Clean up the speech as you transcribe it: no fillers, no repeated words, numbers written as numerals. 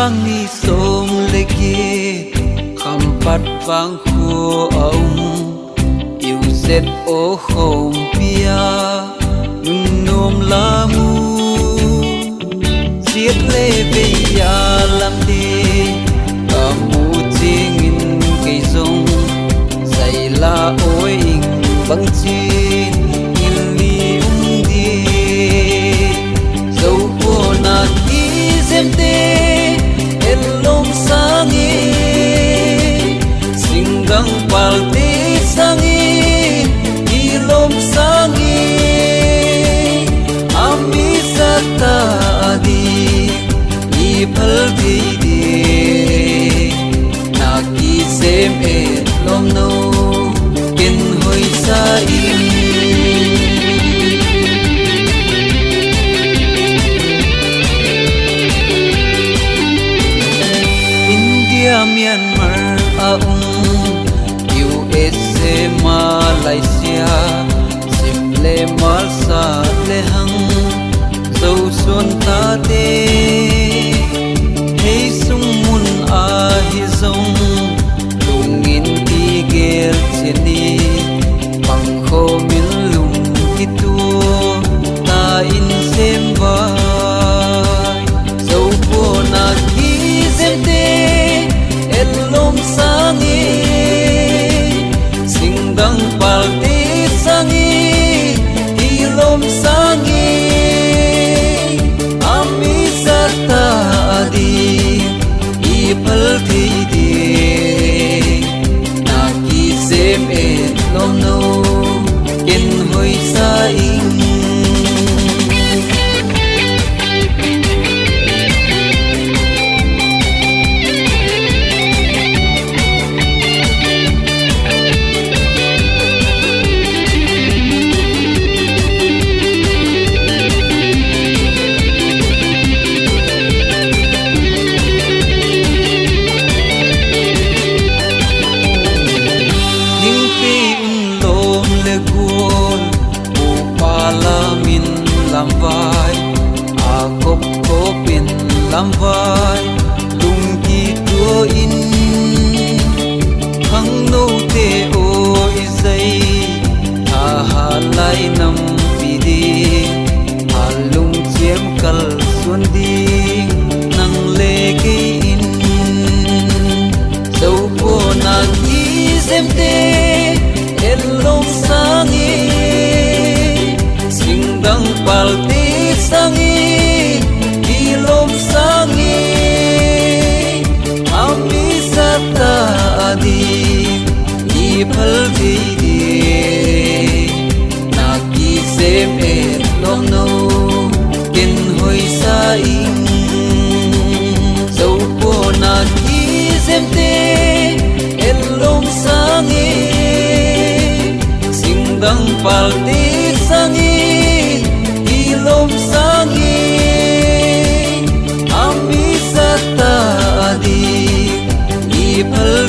sang ni som leki kampat vang khu ông yêu zet o khom pia nun nom la mu siết lê về ya lam đi kamu chingin cây rong dày la ôi in băng chín in li đi dấu cô na ki dêm tê en lom sangi singgang palti sangi ilom sangi ami sata adi ipal di na ki sem et lom no ken hoi sa India Myanmar USA Malaysia Simle Malsa Lehang Dâu xuân ta tê Hey sung mun a hi zong Lungin ti gel cheni Bang kho min lung ki tu Ta in sem vai Dâu po na ki zem te El lom sangi Singdang palti sangi Ilom sangi Ami sata adi Ipal di Na ki sem et lom no Ken hoi sa Lam vai a kop kopin lam vai lung ki tua in khang no te o izai ha ha lai nam pi di ha lung chem kal sun di nang le ke in dau po na ki sem te el long sangi Singdang palti sangi ilom sangi ami sata adi ipal di na ki sem et lom no ken hoi sa dâu po na ki sem te el lom sangi Singdang palti sangi ilom sangi ami sata adi ipal